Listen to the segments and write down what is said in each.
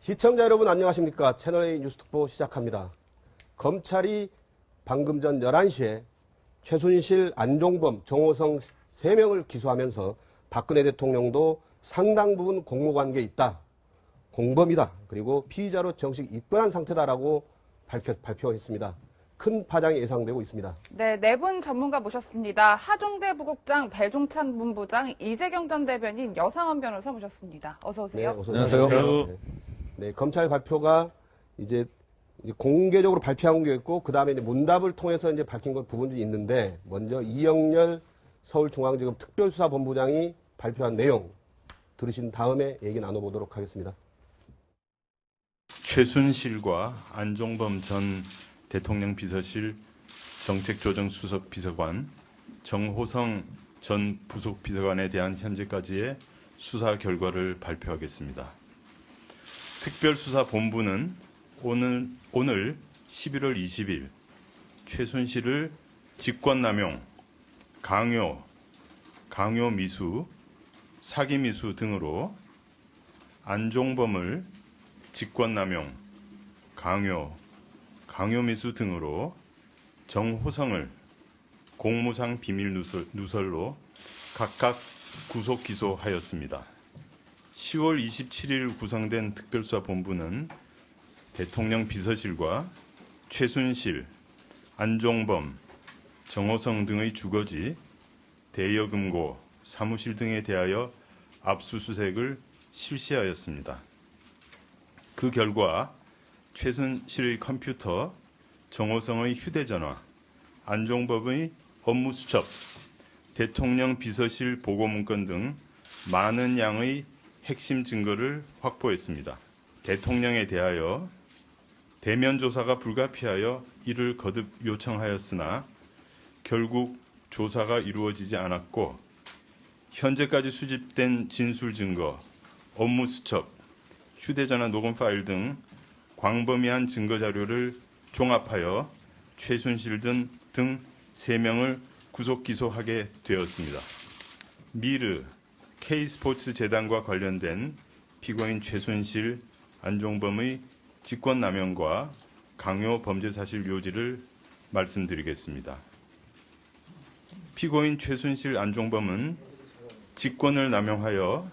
시청자 여러분 안녕하십니까. 채널A 뉴스특보 시작합니다. 검찰이 방금 전 11시에 최순실, 안종범, 정호성 3명을 기소하면서 박근혜 대통령도 상당 부분 공모관계에 있다. 공범이다. 그리고 피의자로 정식 입건한 상태다라고 발표했습니다. 큰 파장이 예상되고 있습니다. 네, 네 분 전문가 모셨습니다. 하종대 부국장, 배종찬 본부장, 이재경 전 대변인, 여상원 변호사 모셨습니다. 어서 오세요. 네, 어서 오세요. 안녕하세요. 네, 검찰 발표가 이제 공개적으로 발표한 게 있고, 그 다음에 문답을 통해서 이제 밝힌 것 부분이 있는데, 먼저 이영렬 서울중앙지검 특별수사본부장이 발표한 내용 들으신 다음에 얘기 나눠보도록 하겠습니다. 최순실과 안종범 전 대통령 비서실 정책조정수석 비서관, 정호성 전 부속 비서관에 대한 현재까지의 수사 결과를 발표하겠습니다. 특별수사본부는 오늘 11월 20일 최순실을 직권남용, 강요미수, 사기미수 등으로, 안종범을 직권남용, 강요미수 등으로, 정호성을 공무상 비밀 누설로 각각 구속 기소하였습니다. 10월 27일 구성된 특별수사본부는 대통령 비서실과 최순실, 안종범, 정호성 등의 주거지, 대여금고, 사무실 등에 대하여 압수수색을 실시하였습니다. 그 결과 최순실의 컴퓨터, 정호성의 휴대전화, 안종범의 업무수첩, 대통령 비서실 보고문건 등 많은 양의 핵심 증거를 확보했습니다. 대통령에 대하여 대면 조사가 불가피하여 이를 거듭 요청하였으나 결국 조사가 이루어지지 않았고, 현재까지 수집된 진술 증거, 업무수첩, 휴대전화 녹음 파일 등 광범위한 증거 자료를 종합하여 최순실 등 3명을 구속 기소하게 되었습니다. 미르, K스포츠 재단과 관련된 피고인 최순실, 안종범의 직권남용과 강요 범죄 사실 묘지를 말씀드리겠습니다. 피고인 최순실, 안종범은 직권을 남용하여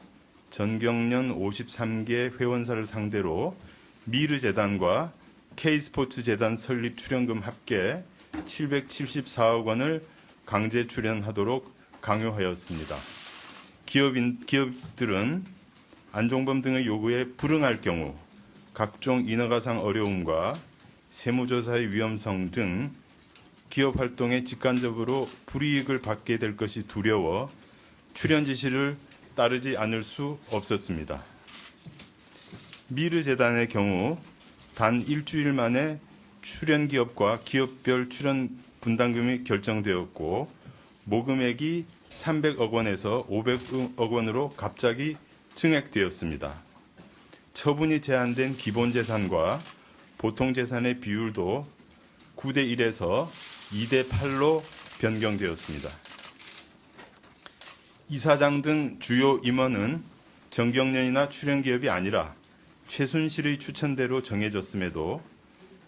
전경련 53개 회원사를 상대로 미르 재단과 K스포츠 재단 설립 출연금 합계 774억 원을 강제 출연하도록 강요하였습니다. 기업들은 안종범 등의 요구에 불응할 경우 각종 인허가상 어려움과 세무조사의 위험성 등 기업 활동에 직간접으로 불이익을 받게 될 것이 두려워 출연 지시를 따르지 않을 수 없었습니다. 미르 재단의 경우 단 일주일 만에 출연 기업과 기업별 출연 분담금이 결정되었고, 모금액이 300억 원에서 500억 원으로 갑자기 증액되었습니다. 처분이 제한된 기본재산과 보통재산의 비율도 9대1에서 2대8로 변경되었습니다. 이사장 등 주요 임원은 정경련이나 출연기업이 아니라 최순실의 추천대로 정해졌음에도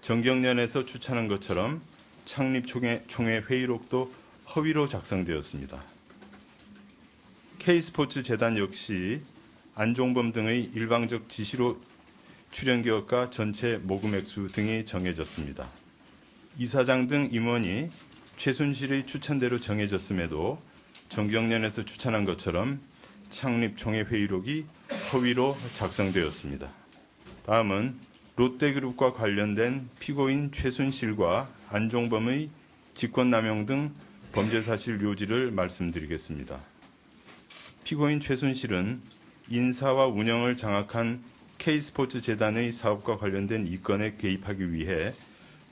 정경련에서 추천한 것처럼 창립총회 회의록도 허위로 작성되었습니다. K스포츠 재단 역시 안종범 등의 일방적 지시로 출연기업과 전체 모금 액수 등이 정해졌습니다. 이사장 등 임원이 최순실의 추천대로 정해졌음에도 정경련에서 추천한 것처럼 창립총회 회의록이 허위로 작성되었습니다. 다음은 롯데그룹과 관련된 피고인 최순실과 안종범의 직권남용 등 범죄사실 묘지를 말씀드리겠습니다. 피고인 최순실은 인사와 운영을 장악한 K스포츠 재단의 사업과 관련된 이건에 개입하기 위해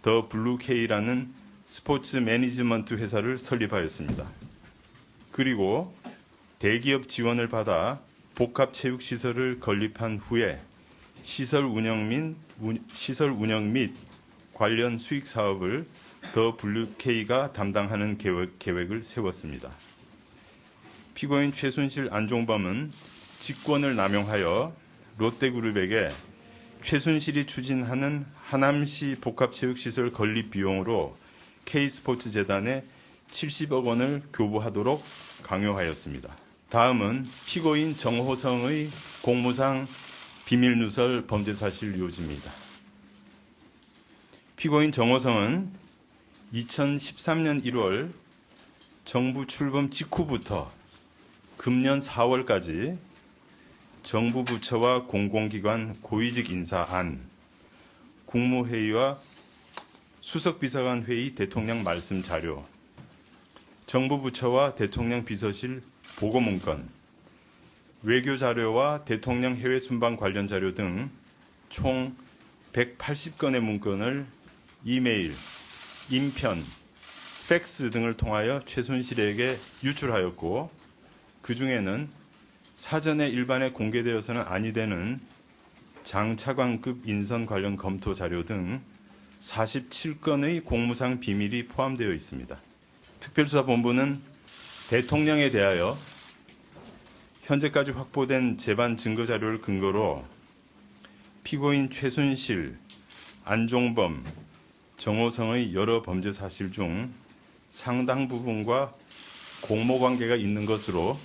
더 블루K라는 스포츠 매니지먼트 회사를 설립하였습니다. 그리고 대기업 지원을 받아 복합체육시설을 건립한 후에 시설 운영 및 관련 수익 사업을 더 블루K가 담당하는 계획을 세웠습니다. 피고인 최순실, 안종범은 직권을 남용하여 롯데그룹에게 최순실이 추진하는 하남시 복합체육시설 건립 비용으로 K스포츠재단에 70억 원을 교부하도록 강요하였습니다. 다음은 피고인 정호성의 공무상 비밀누설 범죄사실 요지입니다. 피고인 정호성은 2013년 1월 정부 출범 직후부터 금년 4월까지 정부 부처와 공공기관 고위직 인사 안, 국무회의와 수석비서관 회의 대통령 말씀 자료, 정부 부처와 대통령 비서실 보고문건, 외교자료와 대통령 해외 순방 관련 자료 등 총 180건의 문건을 이메일, 인편, 팩스 등을 통하여 최순실에게 유출하였고, 그 중에는 사전에 일반에 공개되어서는 아니 되는 장차관급 인선 관련 검토 자료 등 47건의 공무상 비밀이 포함되어 있습니다. 특별수사본부는 대통령에 대하여 현재까지 확보된 재반 증거 자료를 근거로 피고인 최순실, 안종범, 정호성의 여러 범죄 사실 중 상당 부분과 공모관계가 있는 것으로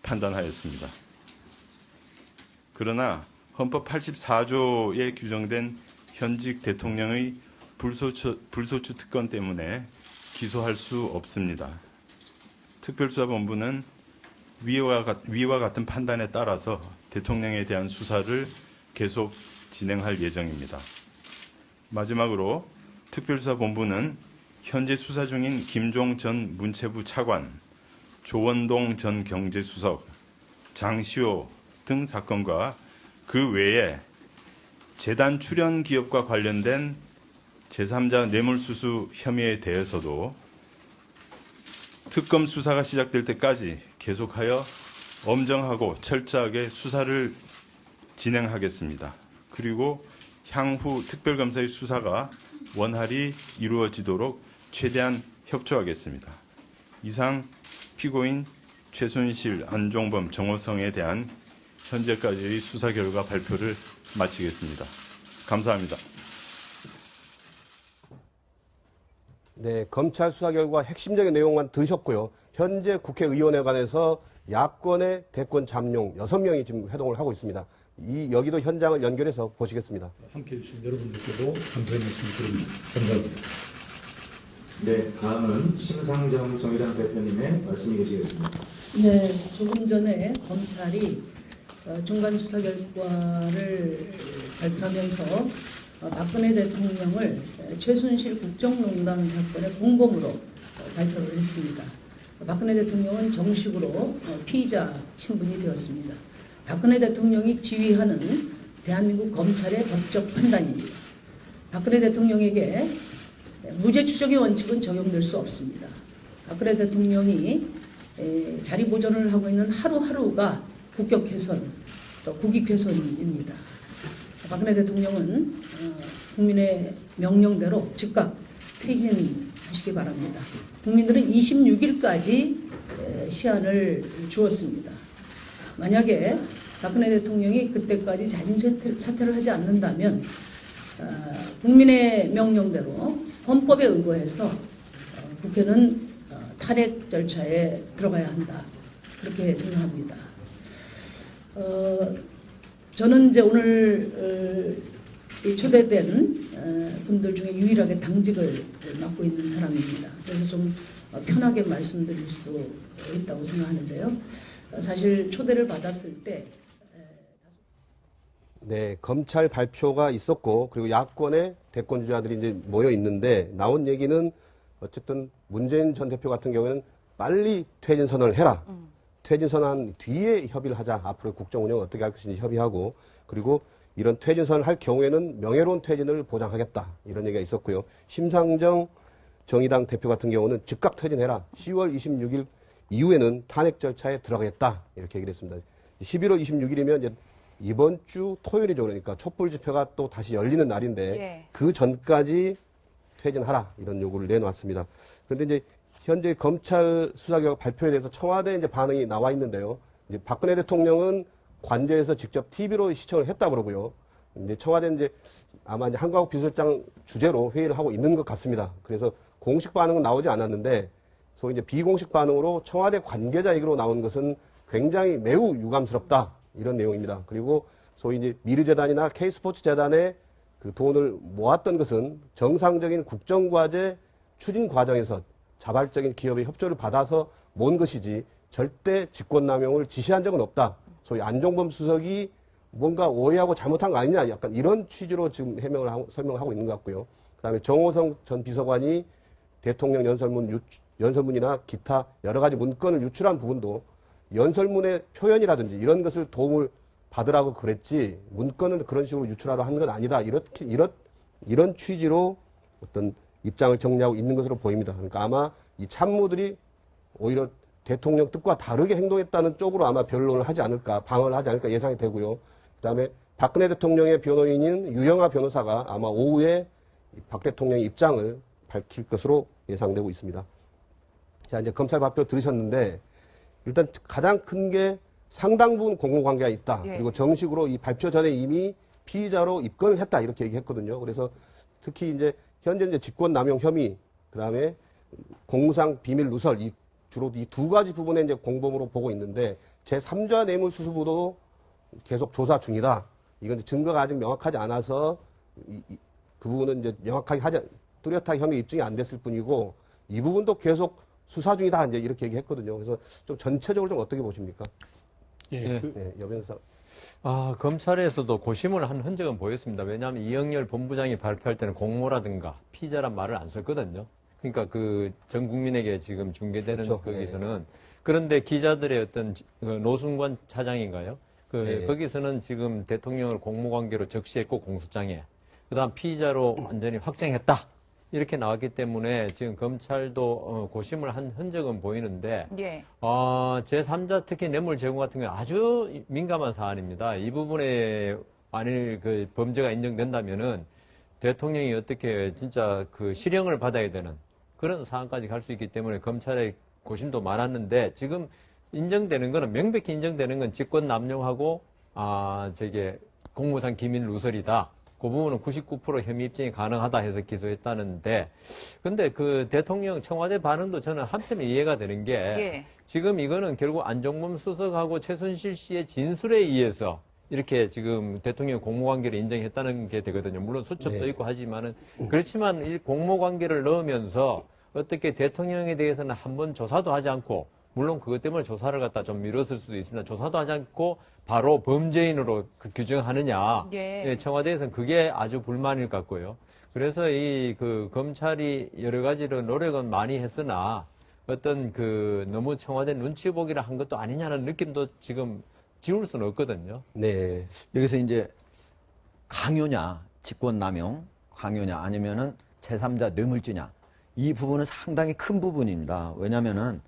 판단하였습니다. 그러나 헌법 84조에 규정된 현직 대통령의 불소추 특권 때문에 기소할 수 없습니다. 특별수사본부는 위와 같은 판단에 따라서 대통령에 대한 수사를 계속 진행할 예정입니다. 마지막으로 특별수사본부는 현재 수사 중인 김종 전 문체부 차관, 조원동 전 경제수석, 장시호 등 사건과 그 외에 재단 출연 기업과 관련된 제3자 뇌물수수 혐의에 대해서도 특검 수사가 시작될 때까지 계속하여 엄정하고 철저하게 수사를 진행하겠습니다. 그리고 향후 특별검사의 수사가 원활히 이루어지도록 최대한 협조하겠습니다. 이상 피고인 최순실, 안종범, 정호성에 대한 현재까지의 수사 결과 발표를 마치겠습니다. 감사합니다. 네, 검찰 수사 결과 핵심적인 내용만 들으셨고요. 현재 국회의원회관에서 야권의 대권 잠룡 6명이 지금 회동을 하고 있습니다. 여기도 현장을 연결해서 보시겠습니다. 함께해 주신 여러분들께도 감사의 말씀 드립니다. 감사합니다. 네, 다음은 심상정 정의당 대표님의 말씀이 계시겠습니다. 네, 조금 전에 검찰이 중간 수사 결과를 발표하면서 박근혜 대통령을 최순실 국정농단 사건의 공범으로 발표를 했습니다. 박근혜 대통령은 정식으로 피의자 신분이 되었습니다. 박근혜 대통령이 지휘하는 대한민국 검찰의 법적 판단입니다. 박근혜 대통령에게 무죄 추적의 원칙은 적용될 수 없습니다. 박근혜 대통령이 자리 보존을 하고 있는 하루하루가 국격 훼손, 또 국익 훼손입니다. 박근혜 대통령은 국민의 명령대로 즉각 퇴진하시기 바랍니다. 국민들은 26일까지 시한을 주었습니다. 만약에 박근혜 대통령이 그때까지 자진 사퇴를 하지 않는다면 국민의 명령대로 헌법에 의거해서 국회는 탄핵 절차에 들어가야 한다. 그렇게 생각합니다. 저는 이제 오늘 초대된 분들 중에 유일하게 당직을 맡고 있는 사람입니다. 그래서 좀 편하게 말씀드릴 수 있다고 생각하는데요. 사실 초대를 받았을 때 네, 검찰 발표가 있었고, 그리고 야권의 대권 주자들이 이제 모여 있는데, 나온 얘기는 어쨌든 문재인 전 대표 같은 경우에는 빨리 퇴진 선언을 해라. 퇴진 선언한 뒤에 협의를 하자. 앞으로 국정 운영 어떻게 할 것인지 협의하고, 그리고 이런 퇴진 선언을 할 경우에는 명예로운 퇴진을 보장하겠다. 이런 얘기가 있었고요. 심상정 정의당 대표 같은 경우는 즉각 퇴진해라. 10월 26일 이후에는 탄핵 절차에 들어가겠다. 이렇게 얘기를 했습니다. 11월 26일이면 이제 이번 주 토요일이죠. 그러니까 촛불 집회가 또 다시 열리는 날인데 예. 그 전까지 퇴진하라. 이런 요구를 내놓았습니다. 그런데 이제 현재 검찰 수사 결과 발표에 대해서 청와대 이제 반응이 나와 있는데요. 이제 박근혜 대통령은 관저에서 직접 TV로 시청을 했다 그러고요. 이제 청와대는 이제 아마 이제 한광욱 비서실장 주재로 회의를 하고 있는 것 같습니다. 그래서 공식 반응은 나오지 않았는데 소위 이제 비공식 반응으로 청와대 관계자 얘기로 나온 것은 굉장히 매우 유감스럽다 이런 내용입니다. 그리고 소위 이제 미르재단이나 K스포츠재단에 그 돈을 모았던 것은 정상적인 국정과제 추진 과정에서 자발적인 기업의 협조를 받아서 모은 것이지 절대 직권남용을 지시한 적은 없다. 소위 안종범 수석이 뭔가 오해하고 잘못한 거 아니냐 약간 이런 취지로 지금 설명을 하고 있는 것 같고요. 그다음에 정호성 전 비서관이 대통령 연설문이나 기타 여러 가지 문건을 유출한 부분도 연설문의 표현이라든지 이런 것을 도움을 받으라고 그랬지 문건은 그런 식으로 유출하려 한 건 아니다. 이런 취지로 어떤 입장을 정리하고 있는 것으로 보입니다. 그러니까 아마 이 참모들이 오히려 대통령 뜻과 다르게 행동했다는 쪽으로 아마 변론을 하지 않을까, 방어를 하지 않을까 예상이 되고요. 그다음에 박근혜 대통령의 변호인인 유영하 변호사가 아마 오후에 박 대통령의 입장을 밝힐 것으로 예상되고 있습니다. 자, 이제 검찰 발표 들으셨는데 일단 가장 큰 게 상당 부분 공모관계가 있다. 예. 그리고 정식으로 이 발표 전에 이미 피의자로 입건을 했다 이렇게 얘기했거든요. 그래서 특히 이제 현재 이제 직권남용 혐의, 그다음에 공무상 비밀 누설 주로 이 두 가지 부분에 이제 공범으로 보고 있는데 제3자 뇌물수수부도 계속 조사 중이다. 이건 증거가 아직 명확하지 않아서 그 부분은 이제 명확하게 뚜렷하게 혐의 입증이 안 됐을 뿐이고 이 부분도 계속 수사 중이다. 이제 이렇게 얘기했거든요. 그래서 좀 전체적으로 좀 어떻게 보십니까? 예, 네, 여 변호사. 검찰에서도 고심을 한 흔적은 보였습니다. 왜냐하면 이영렬 본부장이 발표할 때는 공모라든가 피의자란 말을 안 썼거든요. 그러니까 그 전 국민에게 지금 중계되는 그렇죠. 거기서는 그런데 기자들의 어떤 그 노승관 차장인가요? 네. 거기서는 지금 대통령을 공모관계로 적시했고 공소장에 그다음 피의자로 완전히 확정했다 이렇게 나왔기 때문에 지금 검찰도 고심을 한 흔적은 보이는데 예. 제3자 특히 뇌물 제공 같은 경우 아주 민감한 사안입니다. 이 부분에 만일 그 범죄가 인정된다면은 대통령이 어떻게 진짜 그 실형을 받아야 되는 그런 상황까지 갈 수 있기 때문에 검찰의 고심도 많았는데 지금 인정되는 거는 명백히 인정되는 건 직권 남용하고 저게 공무상 기밀 누설이다. 그 부분은 99% 혐의 입증이 가능하다 해서 기소했다는데 근데 그 대통령 청와대 반응도 저는 한편에 이해가 되는 게 예. 지금 이거는 결국 안종범 수석하고 최순실 씨의 진술에 의해서 이렇게 지금 대통령 공모관계를 인정했다는 게 되거든요. 물론 수첩도 네. 있고 하지만은 그렇지만 이 공모관계를 넣으면서 어떻게 대통령에 대해서는 한번 조사도 하지 않고 물론 그것 때문에 조사를 갖다 좀 미뤘을 수도 있습니다. 조사도 하지 않고 바로 범죄인으로 규정하느냐. 예. 청와대에서는 그게 아주 불만일 것 같고요. 그래서 이 그 검찰이 여러 가지로 노력은 많이 했으나 어떤 그 너무 청와대 눈치 보기를 한 것도 아니냐는 느낌도 지금 지울 수는 없거든요. 네. 여기서 이제 강요냐, 직권남용, 강요냐 아니면은 제3자 뇌물죄냐 이 부분은 상당히 큰 부분입니다. 왜냐면은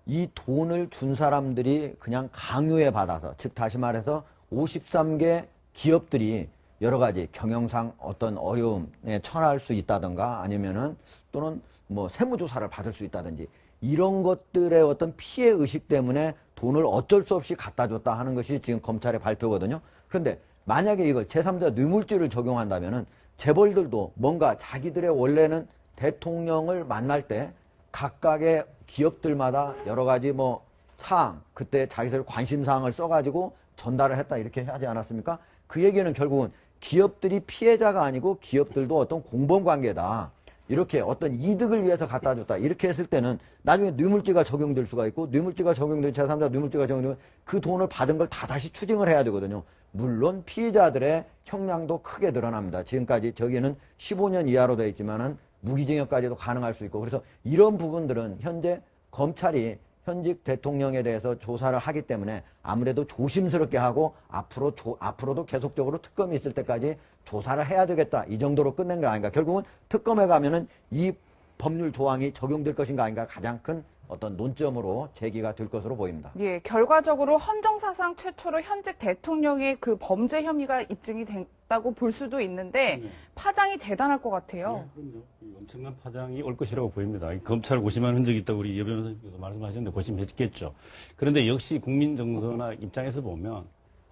이 돈을 준 사람들이 그냥 강요에 받아서 즉 다시 말해서 53개 기업들이 여러 가지 경영상 어떤 어려움에 처할 수 있다든가 아니면은 또는 뭐 세무조사를 받을 수 있다든지 이런 것들의 어떤 피해 의식 때문에 돈을 어쩔 수 없이 갖다 줬다 하는 것이 지금 검찰의 발표거든요. 그런데 만약에 이걸 제3자 뇌물죄를 적용한다면은 재벌들도 뭔가 자기들의 원래는 대통령을 만날 때 각각의 기업들마다 여러 가지 뭐 사항, 그때 자기들 관심사항을 써가지고 전달을 했다 이렇게 하지 않았습니까? 그 얘기는 결국은 기업들이 피해자가 아니고 기업들도 어떤 공범관계다. 이렇게 어떤 이득을 위해서 갖다 줬다. 이렇게 했을 때는 나중에 뇌물죄가 적용될 수가 있고 뇌물죄가 적용되면 제3자 뇌물죄가 적용되면 그 돈을 받은 걸 다 다시 추징을 해야 되거든요. 물론 피해자들의 형량도 크게 늘어납니다. 지금까지 저기는 15년 이하로 되어 있지만은 무기징역까지도 가능할 수 있고 그래서 이런 부분들은 현재 검찰이 현직 대통령에 대해서 조사를 하기 때문에 아무래도 조심스럽게 하고 앞으로도 계속적으로 특검이 있을 때까지 조사를 해야 되겠다. 이 정도로 끝낸 거 아닌가. 결국은 특검에 가면은 이 법률 조항이 적용될 것인가 아닌가 가장 큰 어떤 논점으로 제기가 될 것으로 보입니다. 예, 결과적으로 헌정사상 최초로 현직 대통령의 그 범죄 혐의가 입증이 됐다고 볼 수도 있는데 파장이 대단할 것 같아요. 네, 그럼요. 엄청난 파장이 올 것이라고 보입니다. 검찰 고심한 흔적이 있다고 우리 여 변호사님께서 말씀하셨는데 고심했겠죠. 그런데 역시 국민 정서나 입장에서 보면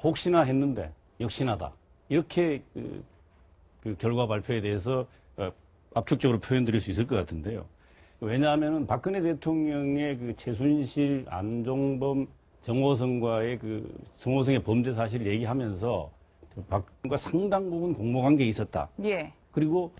혹시나 했는데 역시나다. 이렇게 그 결과 발표에 대해서 압축적으로 표현드릴 수 있을 것 같은데요. 왜냐하면 박근혜 대통령의 그 최순실, 안종범, 정호성과의 정호성의 범죄 사실을 얘기하면서 박근혜가 상당 부분 공모관계에 있었다. 예. 그리고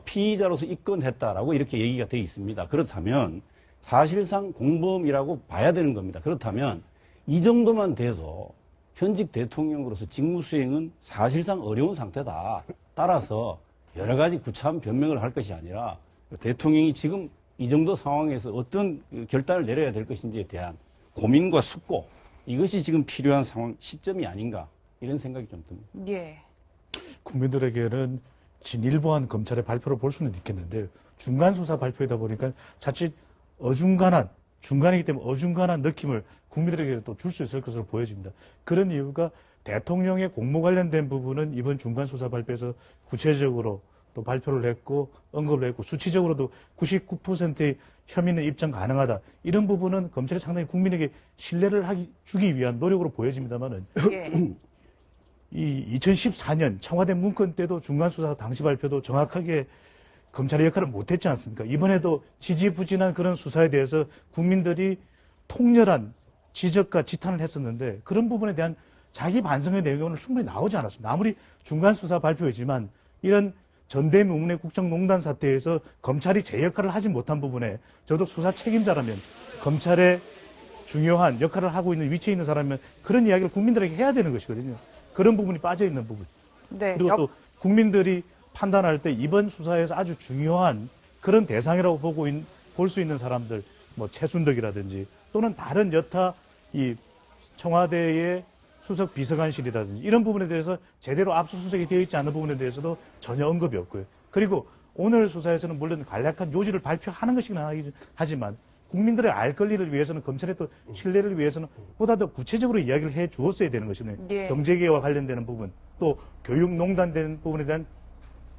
피의자로서 입건했다라고 이렇게 얘기가 되어 있습니다. 그렇다면 사실상 공범이라고 봐야 되는 겁니다. 그렇다면 이 정도만 돼서 현직 대통령으로서 직무수행은 사실상 어려운 상태다. 따라서 여러 가지 구차한 변명을 할 것이 아니라 대통령이 지금 이 정도 상황에서 어떤 결단을 내려야 될 것인지에 대한 고민과 숙고, 이것이 지금 필요한 상황, 시점이 아닌가, 이런 생각이 좀 듭니다. 예. 국민들에게는 진일보한 검찰의 발표를 볼 수는 있겠는데 중간 수사 발표이다 보니까 자칫 어중간한, 중간이기 때문에 어중간한 느낌을 국민들에게 또 줄 수 있을 것으로 보여집니다. 그런 이유가 대통령의 공모 관련된 부분은 이번 중간 수사 발표에서 구체적으로 또 발표를 했고 언급을 했고 수치적으로도 99%의 혐의는 입증 가능하다. 이런 부분은 검찰이 상당히 국민에게 신뢰를 주기 위한 노력으로 보여집니다만은 예. 이 2014년 청와대 문건 때도 중간수사 당시 발표도 정확하게 검찰의 역할을 못했지 않습니까? 이번에도 지지부진한 그런 수사에 대해서 국민들이 통렬한 지적과 지탄을 했었는데 그런 부분에 대한 자기 반성의 내용은 충분히 나오지 않았습니다. 아무리 중간수사 발표이지만 이런 전대미문의 국정농단 사태에서 검찰이 제 역할을 하지 못한 부분에 저도 수사 책임자라면 검찰의 중요한 역할을 하고 있는 위치에 있는 사람이면 그런 이야기를 국민들에게 해야 되는 것이거든요. 그런 부분이 빠져있는 부분. 네. 그리고 또 국민들이 판단할 때 이번 수사에서 아주 중요한 그런 대상이라고 볼 수 있는 사람들, 뭐 최순덕이라든지 또는 다른 여타 이 청와대의 수석 비서관실이라든지 이런 부분에 대해서 제대로 압수수색이 되어 있지 않은 부분에 대해서도 전혀 언급이 없고요. 그리고 오늘 수사에서는 물론 간략한 요지를 발표하는 것이긴 하지만 국민들의 알 권리를 위해서는 검찰의 또 신뢰를 위해서는 보다 더 구체적으로 이야기를 해 주었어야 되는 것이네요. 예. 경제계와 관련되는 부분, 또 교육농단된 부분에 대한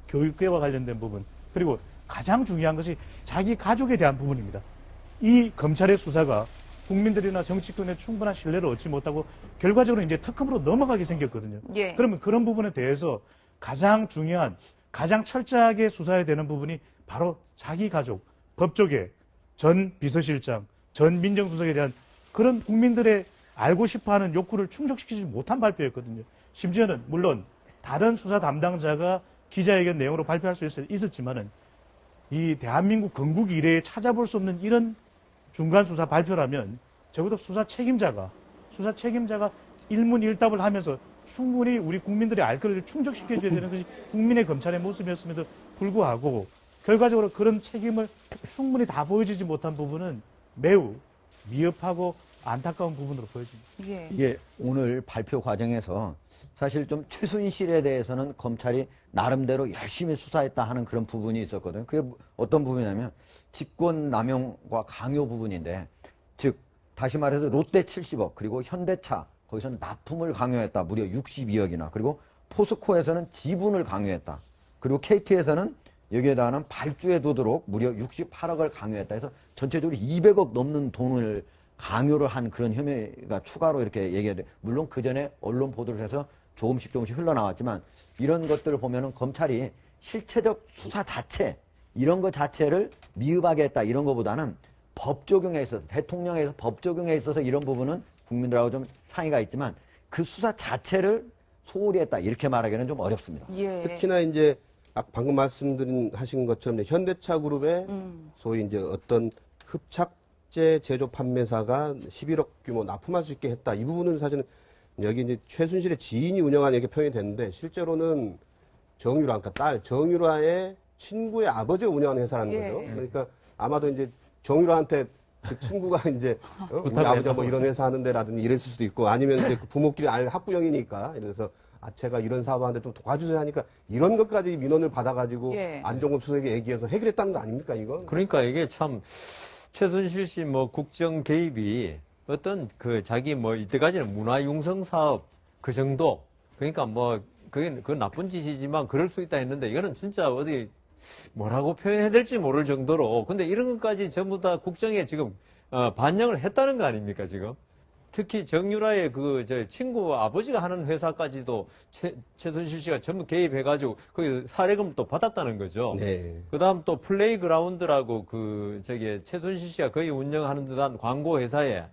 교육계와 관련된 부분, 그리고 가장 중요한 것이 자기 가족에 대한 부분입니다. 이 검찰의 수사가 국민들이나 정치권의 충분한 신뢰를 얻지 못하고 결과적으로 이제 특검으로 넘어가게 생겼거든요. 예. 그러면 그런 부분에 대해서 가장 중요한, 가장 철저하게 수사해야 되는 부분이 바로 자기 가족, 법조계, 전 비서실장, 전 민정수석에 대한 그런 국민들의 알고 싶어하는 욕구를 충족시키지 못한 발표였거든요. 심지어는 물론 다른 수사 담당자가 기자회견 내용으로 발표할 수 있었지만은 이 대한민국 건국 이래에 찾아볼 수 없는 이런 중간 수사 발표라면 적어도 수사 책임자가 일문일답을 하면서 충분히 우리 국민들의 알 권리를 충족시켜줘야 되는 것이 국민의 검찰의 모습이었음에도 불구하고 결과적으로 그런 책임을 충분히 다 보여주지 못한 부분은 매우 미흡하고 안타까운 부분으로 보여집니다. 예. 이게 오늘 발표 과정에서 사실 좀 최순실에 대해서는 검찰이 나름대로 열심히 수사했다 하는 그런 부분이 있었거든요. 그게 어떤 부분이냐면 직권남용과 강요 부분인데, 즉 다시 말해서 롯데 70억 그리고 현대차 거기서는 납품을 강요했다. 무려 62억이나. 그리고 포스코에서는 지분을 강요했다. 그리고 KT에서는 여기에다가는 발주에 두도록 무려 68억을 강요했다 해서 전체적으로 200억 넘는 돈을 강요를 한 그런 혐의가 추가로 이렇게 얘기해야 돼. 물론 그 전에 언론 보도를 해서 조금씩 흘러나왔지만 이런 것들을 보면은 검찰이 실체적 수사 자체, 이런 것 자체를 미흡하게 했다. 이런 것보다는 법 적용에 있어서, 대통령에서 법 적용에 있어서 이런 부분은 국민들하고 좀 상의가 있지만 그 수사 자체를 소홀히 했다. 이렇게 말하기는 좀 어렵습니다. 예. 특히나 이제 방금 하신 것처럼 현대차 그룹의 소위 이제 어떤 흡착제 제조 판매사가 11억 규모 납품할 수 있게 했다. 이 부분은 사실은 여기 이제 최순실의 지인이 운영한 이렇게 표현이 됐는데 실제로는 정유라, 그러니까 딸 정유라의 친구의 아버지가 운영하는 회사라는 예. 거죠. 그러니까 아마도 이제 정유라한테 그 친구가 이제 우리 아버지가 뭐 이런 회사 하는데라든지 이랬을 수도 있고 아니면 이제 그 부모끼리 학부형이니까 이래서 제가 이런 사업하는데 좀 도와주세요 하니까 이런 것까지 민원을 받아가지고 예. 안종범 수석에 얘기해서 해결했다는 거 아닙니까 이건? 그러니까 이게 참 최순실 씨 뭐 국정 개입이 어떤 그 자기 뭐 이때까지는 문화융성 사업 그 정도, 그러니까 뭐 그건 나쁜 짓이지만 그럴 수 있다 했는데 이거는 진짜 어디 뭐라고 표현해야 될지 모를 정도로, 근데 이런 것까지 전부 다 국정에 지금 반영을 했다는 거 아닙니까 지금? 특히 정유라의 저 친구 아버지가 하는 회사까지도 최순실 씨가 전부 개입해가지고 그 사례금을 또 받았다는 거죠. 네. 그다음 또 플레이그라운드라고 최순실 씨가 거의 운영하는 듯한 광고 회사에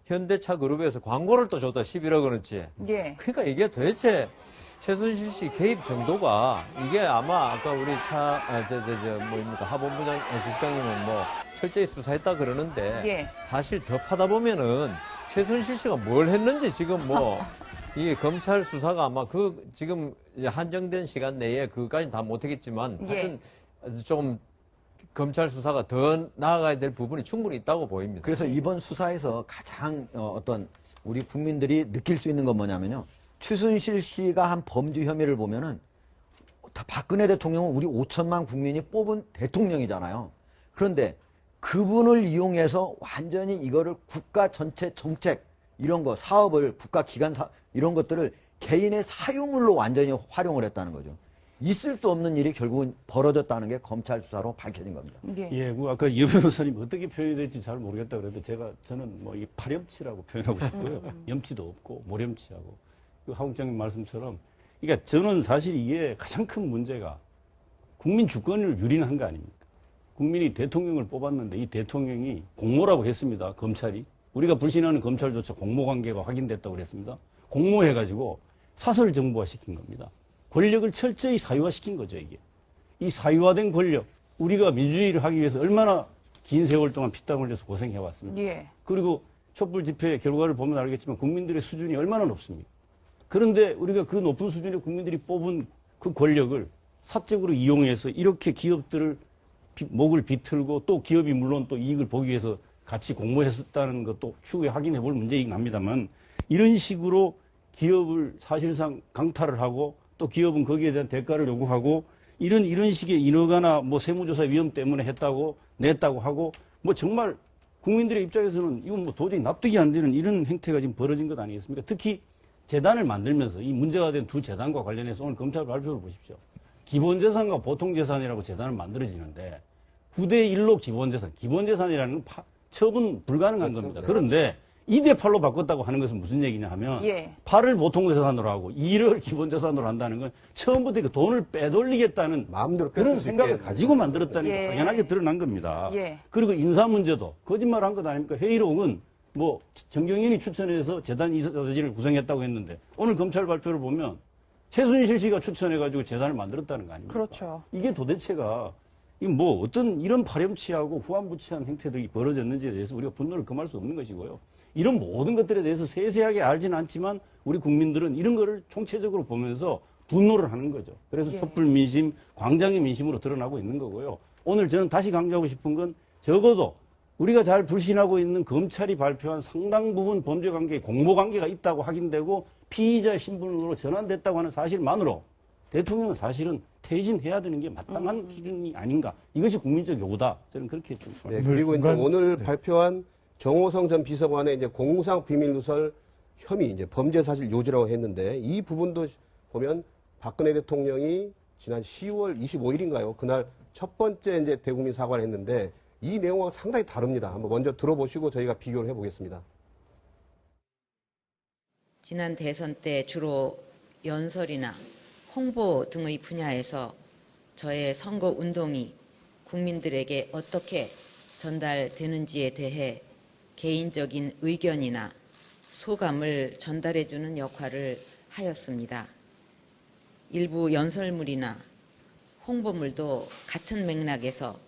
현대차 그룹에서 광고를 또 줬다 11억 원어치. 예. 그러니까 이게 도대체 최순실 씨 개입 정도가 이게 아마 아까 우리 하본부장 국장님은 뭐 철저히 수사했다 그러는데 예. 사실 더 파다 보면은 최순실 씨가 뭘 했는지 지금 뭐 이게 검찰 수사가 아마 지금 한정된 시간 내에 그까지 다 못하겠지만 예. 하여튼 좀 검찰 수사가 더 나아가야 될 부분이 충분히 있다고 보입니다. 그래서 이번 수사에서 가장 우리 국민들이 느낄 수 있는 건 뭐냐면요. 최순실 씨가 한 범죄 혐의를 보면은 다 박근혜 대통령은 우리 5천만 국민이 뽑은 대통령이잖아요. 그런데 그분을 이용해서 완전히 이거를 국가 전체 정책 이런 거 사업을 국가 기관 이런 것들을 개인의 사유물로 완전히 활용을 했다는 거죠. 있을 수 없는 일이 결국은 벌어졌다는 게 검찰 수사로 밝혀진 겁니다. 예. 예, 아까 이 변호사님 어떻게 표현이 될지 잘 모르겠다 그랬는데 저는 뭐 이 파렴치라고 표현하고 싶고요. 염치도 없고 모렴치하고 하 국장님 말씀처럼 그러니까 저는 사실 이게 가장 큰 문제가 국민 주권을 유린한 거 아닙니까? 국민이 대통령을 뽑았는데 이 대통령이 공모라고 했습니다. 검찰이. 우리가 불신하는 검찰조차 공모관계가 확인됐다고 그랬습니다. 공모해가지고 사설 정부화 시킨 겁니다. 권력을 철저히 사유화시킨 거죠, 이게. 이 사유화된 권력, 우리가 민주주의를 하기 위해서 얼마나 긴 세월 동안 피땀 흘려서 고생해왔습니까? 예. 그리고 촛불 집회 결과를 보면 알겠지만 국민들의 수준이 얼마나 높습니까? 그런데 우리가 그 높은 수준의 국민들이 뽑은 그 권력을 사적으로 이용해서 이렇게 기업들을 목을 비틀고 또 기업이 물론 또 이익을 보기 위해서 같이 공모했었다는 것도 추후에 확인해 볼 문제이긴 합니다만 이런 식으로 기업을 사실상 강탈을 하고 또 기업은 거기에 대한 대가를 요구하고 이런 식의 인허가나 뭐 세무조사 위험 때문에 냈다고 하고 뭐 정말 국민들의 입장에서는 이건 뭐 도저히 납득이 안 되는 이런 행태가 지금 벌어진 것 아니겠습니까? 특히 재단을 만들면서 이 문제가 된 두 재단과 관련해서 오늘 검찰 발표를 보십시오. 기본재산과 보통재산이라고 재단을 만들어지는데 9대1로 기본재산이라는 건 처분 불가능한 겁니다. 그런데 2대8로 바꿨다고 하는 것은 무슨 얘기냐 하면 예. 8을 보통재산으로 하고 2를 기본재산으로 한다는 건 처음부터 그 돈을 빼돌리겠다는 마음대로 그런 뺄수 생각을 있게. 가지고 만들었다는 게 예. 당연하게 드러난 겁니다. 예. 그리고 인사 문제도 거짓말한 것 아닙니까? 회의록은 뭐 정경련이 추천해서 재단 이사진을 구성했다고 했는데 오늘 검찰 발표를 보면 최순실 씨가 추천해가지고 재단을 만들었다는 거 아닙니까? 그렇죠. 이게 도대체가 뭐 어떤 이런 파렴치하고 후한부치한 행태들이 벌어졌는지에 대해서 우리가 분노를 금할 수 없는 것이고요. 이런 모든 것들에 대해서 세세하게 알지는 않지만 우리 국민들은 이런 거를 총체적으로 보면서 분노를 하는 거죠. 그래서 예. 촛불 민심, 광장의 민심으로 드러나고 있는 거고요. 오늘 저는 다시 강조하고 싶은 건 적어도 우리가 잘 불신하고 있는 검찰이 발표한 상당 부분 범죄 관계, 공모 관계가 있다고 확인되고 피의자 신분으로 전환됐다고 하는 사실만으로 대통령은 사실은 퇴진해야 되는 게 마땅한 수준이 아닌가. 이것이 국민적 요구다. 저는 그렇게 좀 네, 그리고 이제 오늘 발표한 정호성 전 비서관의 이제 공상 비밀 누설 혐의, 이제 범죄 사실 요지라고 했는데 이 부분도 보면 박근혜 대통령이 지난 10월 25일인가요? 그날 첫 번째 이제 대국민 사과를 했는데 이 내용과 상당히 다릅니다. 한번 먼저 들어보시고 저희가 비교를 해보겠습니다. 지난 대선 때 주로 연설이나 홍보 등의 분야에서 저의 선거 운동이 국민들에게 어떻게 전달되는지에 대해 개인적인 의견이나 소감을 전달해주는 역할을 하였습니다. 일부 연설물이나 홍보물도 같은 맥락에서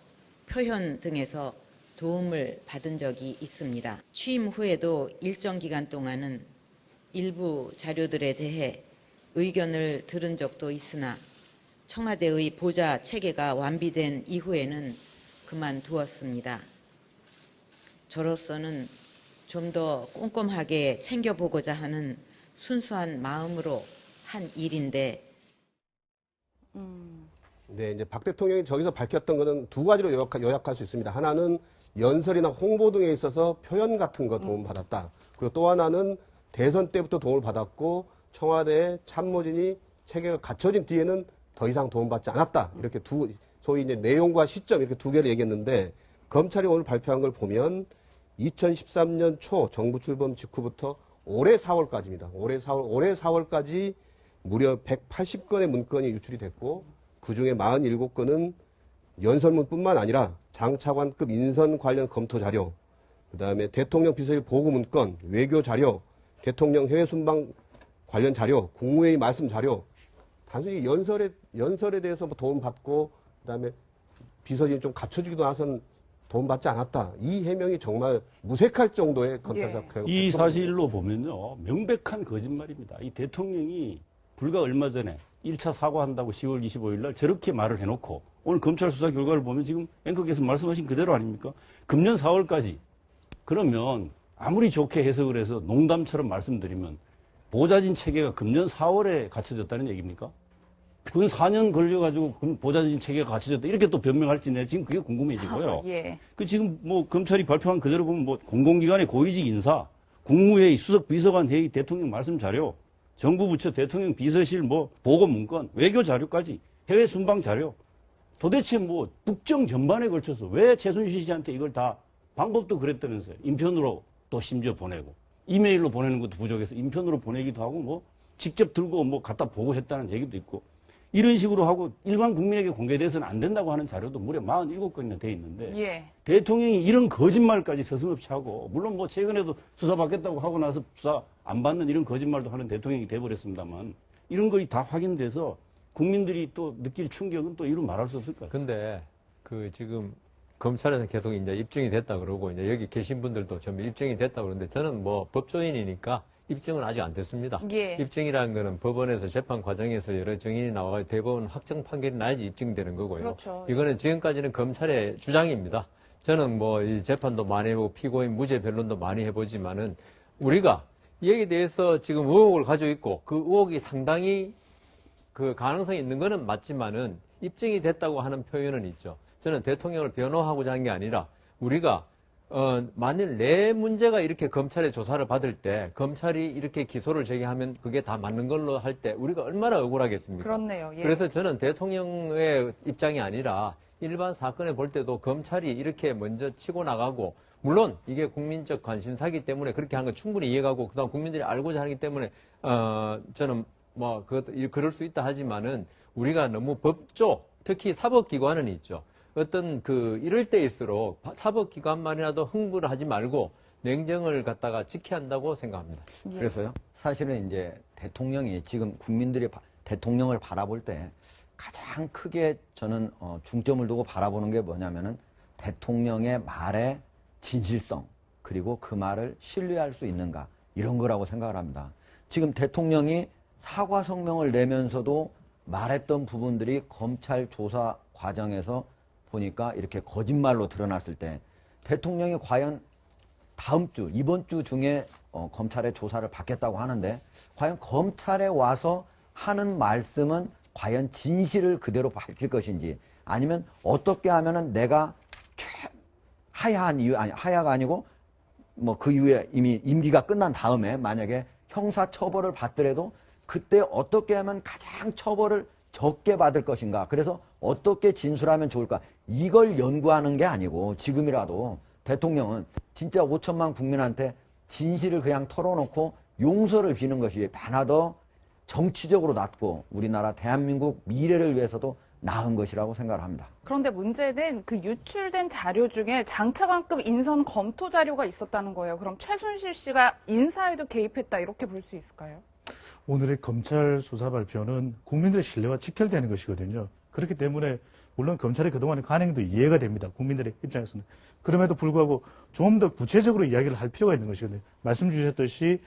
표현 등에서 도움을 받은 적이 있습니다. 취임 후에도 일정 기간 동안은 일부 자료들에 대해 의견을 들은 적도 있으나 청와대의 보좌 체계가 완비된 이후에는 그만두었습니다. 저로서는 좀 더 꼼꼼하게 챙겨보고자 하는 순수한 마음으로 한 일인데 네, 이제 박 대통령이 저기서 밝혔던 것은 두 가지로 요약할 수 있습니다. 하나는 연설이나 홍보 등에 있어서 표현 같은 거 도움 받았다. 그리고 또 하나는 대선 때부터 도움을 받았고 청와대의 참모진이 체계가 갖춰진 뒤에는 더 이상 도움받지 않았다. 이렇게 소위 이제 내용과 시점 이렇게 두 개를 얘기했는데 검찰이 오늘 발표한 걸 보면 2013년 초 정부 출범 직후부터 올해 4월까지입니다. 올해 4월까지 무려 180건의 문건이 유출이 됐고 그중에 47건은 연설문뿐만 아니라 장차관급 인선 관련 검토 자료, 그다음에 대통령 비서실 보고 문건, 외교 자료, 대통령 해외 순방 관련 자료, 국무회의 말씀 자료, 단순히 연설에 대해서 뭐 도움 받고 그다음에 비서진이 좀 갖춰주기도 나선 도움 받지 않았다. 이 해명이 정말 무색할 정도의 검찰 사표. 이 사실로 보면요, 명백한 거짓말입니다. 이 대통령이 불과 얼마 전에 1차 사과한다고 10월 25일 날 저렇게 말을 해놓고 오늘 검찰 수사 결과를 보면 지금 앵커께서 말씀하신 그대로 아닙니까? 금년 4월까지 그러면 아무리 좋게 해석을 해서 농담처럼 말씀드리면 보좌진 체계가 금년 4월에 갖춰졌다는 얘기입니까? 그건 4년 걸려가지고 보좌진 체계가 갖춰졌다 이렇게 또 변명할지 내 지금 그게 궁금해지고요. 예. 그 지금 뭐 검찰이 발표한 그대로 보면 뭐 공공기관의 고위직 인사, 국무회의, 수석 비서관 회의, 대통령 말씀 자료, 정부 부처 대통령 비서실 뭐 보고 문건, 외교 자료까지 해외 순방 자료. 도대체 뭐 국정 전반에 걸쳐서 왜 최순실 씨한테 이걸 다 방법도 그랬다면서요. 인편으로 또 심지어 보내고 이메일로 보내는 것도 부족해서 인편으로 보내기도 하고 뭐 직접 들고 뭐 갖다 보고 했다는 얘기도 있고 이런 식으로 하고 일반 국민에게 공개돼서는 안 된다고 하는 자료도 무려 47건이나 돼 있는데 예. 대통령이 이런 거짓말까지 서슴없이 하고 물론 뭐 최근에도 수사받겠다고 하고 나서 수사 안 받는 이런 거짓말도 하는 대통령이 돼버렸습니다만 이런 것이 다 확인돼서 국민들이 또 느낄 충격은 또 이루 말할 수 없을 것 같아요. 근데 그 지금 검찰에서 계속 이제 입증이 됐다 그러고 이제 여기 계신 분들도 전부 입증이 됐다 그러는데 저는 뭐 법조인이니까 입증은 아직 안 됐습니다. 예. 입증이라는 거는 법원에서 재판 과정에서 여러 증인이 나와 대법원 확정 판결이 나야지 입증되는 거고요. 그렇죠. 이거는 지금까지는 검찰의 주장입니다. 저는 뭐 이 재판도 많이 해보고 피고인 무죄 변론도 많이 해보지만은 우리가 여기에 대해서 지금 의혹을 가지고 있고 그 의혹이 상당히 그 가능성이 있는 거는 맞지만은 입증이 됐다고 하는 표현은 있죠. 저는 대통령을 변호하고자 한 게 아니라 우리가 만일 내 문제가 이렇게 검찰의 조사를 받을 때 검찰이 이렇게 기소를 제기하면 그게 다 맞는 걸로 할 때 우리가 얼마나 억울하겠습니까? 그렇네요. 예. 그래서 저는 대통령의 입장이 아니라 일반 사건에 볼 때도 검찰이 이렇게 먼저 치고 나가고 물론 이게 국민적 관심사기 때문에 그렇게 하는 거 충분히 이해가고 그다음 국민들이 알고자 하기 때문에 저는 뭐 그럴 수 있다 하지만은 우리가 너무 법조 특히 사법기관은 있죠. 어떤 이럴 때일수록 사법기관만이라도 흥부를 하지 말고 냉정을 갖다가 지켜야 한다고 생각합니다. 예. 그래서요. 사실은 이제 대통령이 지금 국민들이 대통령을 바라볼 때 가장 크게 저는 중점을 두고 바라보는 게 뭐냐면은 대통령의 말의 진실성 그리고 그 말을 신뢰할 수 있는가 이런 거라고 생각을 합니다. 지금 대통령이 사과 성명을 내면서도 말했던 부분들이 검찰 조사 과정에서 보니까 이렇게 거짓말로 드러났을 때 대통령이 과연 다음 주, 이번 주 중에 검찰의 조사를 받겠다고 하는데 과연 검찰에 와서 하는 말씀은 과연 진실을 그대로 밝힐 것인지 아니면 어떻게 하면은 내가 하야한 이유, 아니, 하야가 아니고 뭐 그 이후에 이미 임기가 끝난 다음에 만약에 형사 처벌을 받더라도 그때 어떻게 하면 가장 처벌을 적게 받을 것인가. 그래서 어떻게 진술하면 좋을까. 이걸 연구하는 게 아니고 지금이라도 대통령은 진짜 5천만 국민한테 진실을 그냥 털어놓고 용서를 비는 것이 하나 더 정치적으로 낫고 우리나라 대한민국 미래를 위해서도 나은 것이라고 생각을 합니다. 그런데 문제는 그 유출된 자료 중에 장차관급 인선 검토 자료가 있었다는 거예요. 그럼 최순실 씨가 인사에도 개입했다 이렇게 볼 수 있을까요? 오늘의 검찰 수사 발표는 국민들의 신뢰와 직결되는 것이거든요. 그렇기 때문에 물론 검찰의 그동안의 관행도 이해가 됩니다. 국민들의 입장에서는. 그럼에도 불구하고 좀 더 구체적으로 이야기를 할 필요가 있는 것이거든요. 말씀 주셨듯이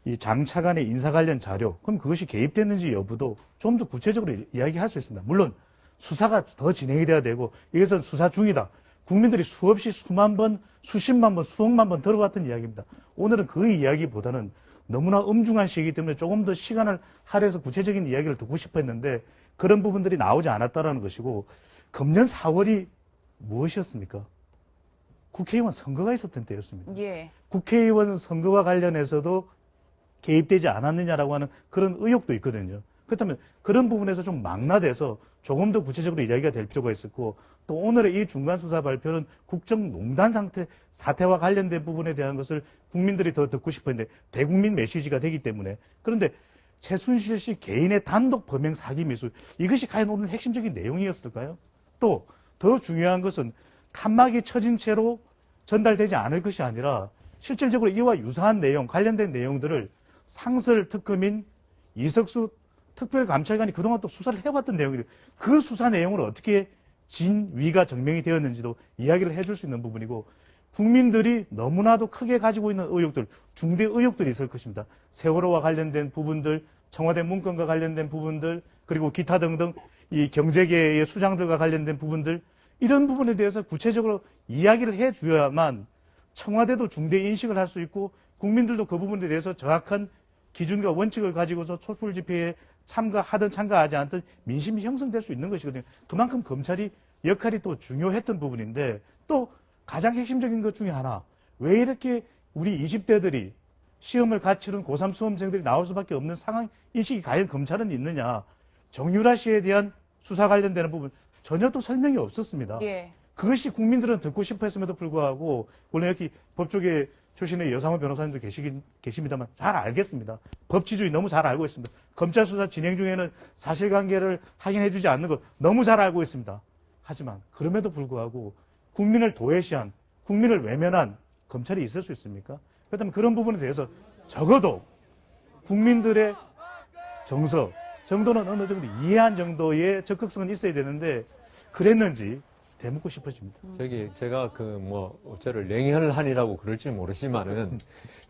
이 장차관의 인사 관련 자료, 그럼 그것이 개입됐는지 여부도 좀 더 구체적으로 이야기할 수 있습니다. 물론 수사가 더 진행이 돼야 되고 이것은 수사 중이다. 국민들이 수없이 수만 번, 수십만 번, 수억만 번 들어갔던 이야기입니다. 오늘은 그 이야기보다는 너무나 엄중한 시기이기 때문에 조금 더 시간을 할애해서 구체적인 이야기를 듣고 싶어 했는데 그런 부분들이 나오지 않았다라는 것이고 금년 4월이 무엇이었습니까? 국회의원 선거가 있었던 때였습니다. 예. 국회의원 선거와 관련해서도 개입되지 않았느냐라고 하는 그런 의혹도 있거든요. 그렇다면 그런 부분에서 좀 망라돼서 조금 더 구체적으로 이야기가 될 필요가 있었고, 또 오늘의 이 중간수사 발표는 국정농단 사태와 관련된 부분에 대한 것을 국민들이 더 듣고 싶었는데 대국민 메시지가 되기 때문에. 그런데 최순실 씨 개인의 단독 범행 사기 미수, 이것이 과연 오늘 핵심적인 내용이었을까요? 또 더 중요한 것은 칸막이 쳐진 채로 전달되지 않을 것이 아니라 실질적으로 이와 유사한 내용, 관련된 내용들을 상설 특검인 이석수 특별감찰관이 그동안 또 수사를 해왔던 내용이에요. 그 수사 내용을 어떻게 진위가 증명이 되었는지도 이야기를 해줄 수 있는 부분이고, 국민들이 너무나도 크게 가지고 있는 의혹들, 중대 의혹들이 있을 것입니다. 세월호와 관련된 부분들, 청와대 문건과 관련된 부분들, 그리고 기타 등등 이 경제계의 수장들과 관련된 부분들, 이런 부분에 대해서 구체적으로 이야기를 해줘야만 청와대도 중대 인식을 할 수 있고 국민들도 그 부분에 대해서 정확한 기준과 원칙을 가지고서 촛불 집회에 참가하든 참가하지 않든 민심이 형성될 수 있는 것이거든요. 그만큼 검찰이 역할이 또 중요했던 부분인데, 또 가장 핵심적인 것 중에 하나, 왜 이렇게 우리 20대들이 시험을 갓 치른 고3 수험생들이 나올 수밖에 없는 상황 인식이 과연 검찰은 있느냐. 정유라 씨에 대한 수사 관련되는 부분 전혀 또 설명이 없었습니다. 예. 그것이 국민들은 듣고 싶어 했음에도 불구하고, 물론 여기 법조계 출신의 여상호 변호사님도 계십니다만 잘 알겠습니다. 법치주의 너무 잘 알고 있습니다. 검찰 수사 진행 중에는 사실관계를 확인해주지 않는 것 너무 잘 알고 있습니다. 하지만 그럼에도 불구하고 국민을 도외시한, 국민을 외면한 검찰이 있을 수 있습니까? 그렇다면 그런 부분에 대해서 적어도 국민들의 정도는 어느 정도 이해한 정도의 적극성은 있어야 되는데 그랬는지 되묻고 싶어집니다. 제가 저를 냉혈한이라고 그럴지 모르지만은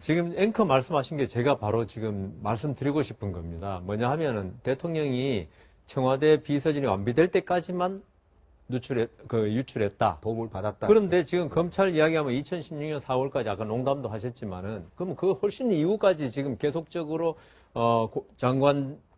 지금 앵커 말씀하신 게 제가 바로 지금 말씀드리고 싶은 겁니다. 뭐냐 하면은 대통령이 청와대 비서진이 완비될 때까지만 유출했다. 도움을 받았다. 그런데 지금 검찰 이야기하면 2016년 4월까지 아까 농담도 하셨지만은 그러면 그 훨씬 이후까지 지금 계속적으로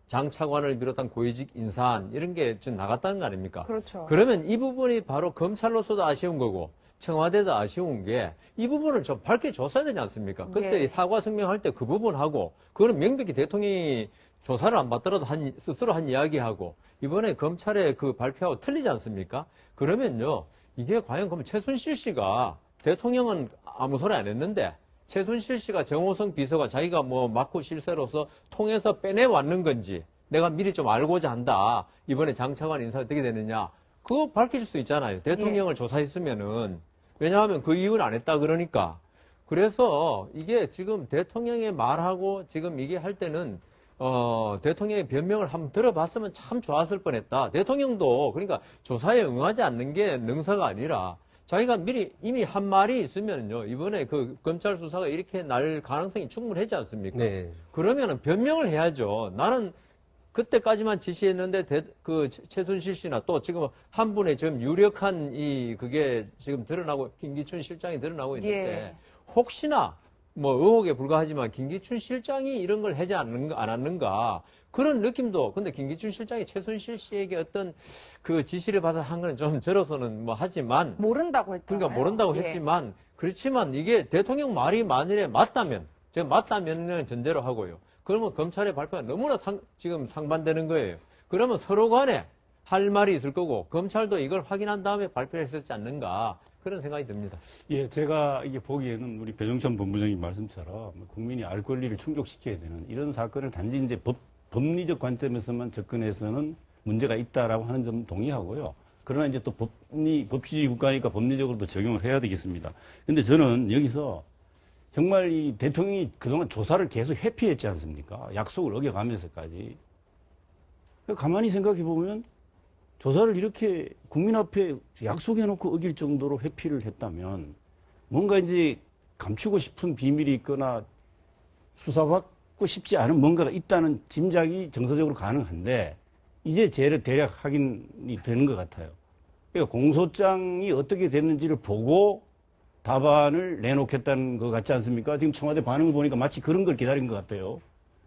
장차관을 비롯한 고위직 인사안 이런 게 지금 나갔다는 거 아닙니까? 그렇죠. 그러면 이 부분이 바로 검찰로서도 아쉬운 거고 청와대도 아쉬운 게 이 부분을 좀 밝게 줬어야 되지 않습니까? 그때 예. 사과 성명할 때 그 부분하고 그거는 명백히 대통령이 조사를 안 받더라도 스스로 한 이야기하고 이번에 검찰의 그 발표하고 틀리지 않습니까? 그러면요, 이게 과연 그러면 최순실 씨가 대통령은 아무 소리 안 했는데 최순실 씨가 정호성 비서가 자기가 맡고 실세로서 통해서 빼내왔는 건지 내가 미리 좀 알고자 한다. 이번에 장차관 인사 어떻게 되느냐. 그거 밝힐 수 있잖아요. 대통령을 조사했으면은. 왜냐하면 그 이유는 안 했다 그러니까. 그래서 이게 지금 대통령의 말하고 지금 이게 할 때는 대통령의 변명을 한번 들어봤으면 참 좋았을 뻔했다. 대통령도 그러니까 조사에 응하지 않는 게 능사가 아니라 자기가 미리 이미 한 말이 있으면요, 이번에 그 검찰 수사가 이렇게 날 가능성이 충분하지 않습니까? 네. 그러면은 변명을 해야죠. 나는 그때까지만 지시했는데 그 최순실 씨나 또 지금 한 분의 지금 유력한 그게 지금 드러나고 김기춘 실장이 드러나고 있는데 예. 혹시나 의혹에 불과하지만 김기춘 실장이 이런 걸 하지 않았는가 그런 느낌도. 근데 김기춘 실장이 최순실 씨에게 어떤 그 지시를 받아 한 거는 좀 저로서는 하지만 모른다고 했잖아요. 그러니까 모른다고 예. 했지만 그렇지만 이게 대통령 말이 만일에 맞다면 제가 맞다면은 전제로 하고요. 그러면 검찰의 발표가 너무나 지금 상반되는 거예요. 그러면 서로 간에 할 말이 있을 거고 검찰도 이걸 확인한 다음에 발표했었지 않는가 그런 생각이 듭니다. 예, 제가 이게 보기에는 우리 배종찬 본부장님 말씀처럼 국민이 알 권리를 충족시켜야 되는 이런 사건을 단지 이제 법리적 관점에서만 접근해서는 문제가 있다라고 하는 점 동의하고요. 그러나 이제 또 법치주의 국가니까 법리적으로도 적용을 해야 되겠습니다. 근데 저는 여기서 정말 이 대통령이 그동안 조사를 계속 회피했지 않습니까? 약속을 어겨가면서까지. 가만히 생각해 보면 조사를 이렇게 국민 앞에 약속해놓고 어길 정도로 회피를 했다면 뭔가 이제 감추고 싶은 비밀이 있거나 수사받고 싶지 않은 뭔가가 있다는 짐작이 정서적으로 가능한데 이제 대략 확인이 되는 것 같아요. 그러니까 공소장이 어떻게 됐는지를 보고 답안을 내놓겠다는 것 같지 않습니까? 지금 청와대 반응을 보니까 마치 그런 걸 기다린 것 같아요.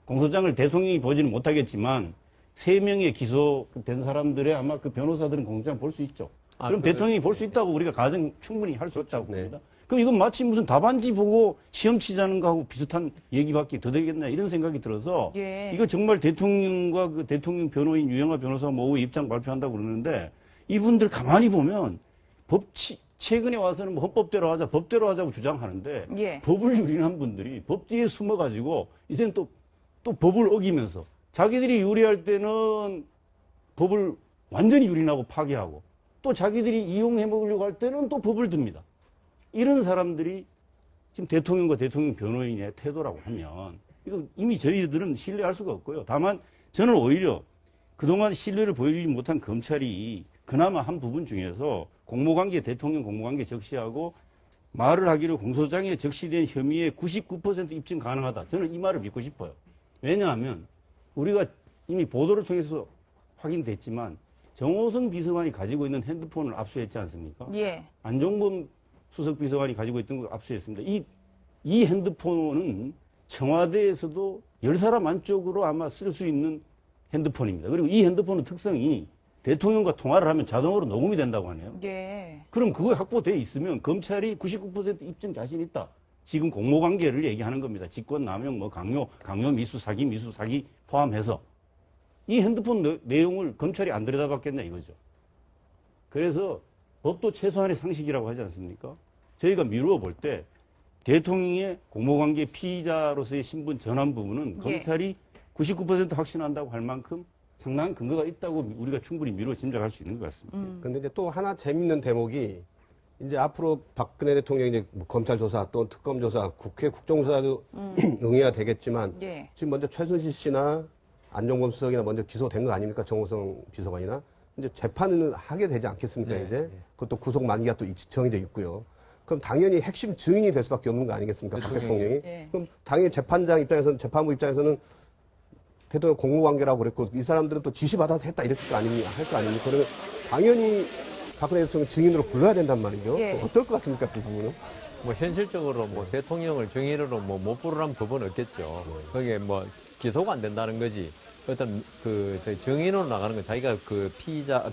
공소장을 대통령이 보지는 못하겠지만 3명의 기소된 사람들의 아마 그 변호사들은 공소장 볼 수 있죠. 그럼 대통령이 볼 수 있다고 우리가 가정 충분히 할 수 있다고 봅니다. 그럼 이건 마치 무슨 답안지 보고 시험 치자는 거하고 비슷한 얘기밖에 더 되겠나 이런 생각이 들어서 예. 이거 정말 대통령과 그 대통령 변호인 유영하 변호사 오후 입장 발표한다고 그러는데 이분들 가만히 보면 최근에 와서는 뭐 헌법대로 하자, 법대로 하자고 주장하는데 예. 법을 유린한 분들이 법 뒤에 숨어가지고 이제는 또 법을 어기면서 자기들이 유리할 때는 법을 완전히 유린하고 파기하고 또 자기들이 이용해 먹으려고 할 때는 또 법을 듭니다. 이런 사람들이 지금 대통령과 대통령 변호인의 태도라고 하면 이거 이미 저희들은 신뢰할 수가 없고요. 다만 저는 오히려 그동안 신뢰를 보여주지 못한 검찰이 그나마 한 부분 중에서 공모관계, 대통령 공모관계 적시하고 말을 하기로 공소장에 적시된 혐의의 99% 입증 가능하다. 저는 이 말을 믿고 싶어요. 왜냐하면 우리가 이미 보도를 통해서 확인됐지만 정호성 비서관이 가지고 있는 핸드폰을 압수했지 않습니까? 예. 안종범 수석 비서관이 가지고 있던 걸 압수했습니다. 이 핸드폰은 청와대에서도 10사람 안쪽으로 아마 쓸 수 있는 핸드폰입니다. 그리고 이 핸드폰의 특성이 대통령과 통화를 하면 자동으로 녹음이 된다고 하네요. 예. 그럼 그거 확보되어 있으면 검찰이 99% 입증 자신 있다. 지금 공모관계를 얘기하는 겁니다. 직권남용, 뭐 강요 미수 사기 포함해서 이 핸드폰 내용을 검찰이 안 들여다봤겠냐 이거죠. 그래서 법도 최소한의 상식이라고 하지 않습니까? 저희가 미루어 볼 때 대통령의 공모관계 피의자로서의 신분 전환 부분은 검찰이 99% 확신한다고 할 만큼 상당한 근거가 있다고 우리가 충분히 미루어 짐작할 수 있는 것 같습니다. 근데 이제 또 하나 재밌는 대목이 이제 앞으로 박근혜 대통령이 이제 뭐 검찰 조사 또 특검 조사, 국회 국정조사도 응해야 되겠지만 예. 지금 먼저 최순실 씨나 안종범 수석이나 먼저 기소된 거 아닙니까? 정호성 비서관이나 이제 재판을 하게 되지 않겠습니까? 네, 이제 네. 그것도 구속 만기가 또 정해져 있고요. 그럼 당연히 핵심 증인이 될 수밖에 없는 거 아니겠습니까? 박 대통령이. 예. 그럼 당연히 재판장 입장에서는 재판부 입장에서는 대통령 공무관계라고 그랬고 이 사람들은 또 지시받아서 했다 이랬을 거 아닙니까? 할 거 아닙니까? 그러면 당연히 박근혜 대통령 증인으로 불러야 된단 말이죠. 예. 어떨 것 같습니까? 그 부분은? 뭐 현실적으로 뭐 대통령을 증인으로 뭐 못 부르라는 법은 없겠죠. 거기에 뭐 기소가 안 된다는 거지. 어떤 증인으로 나가는 건 자기가 그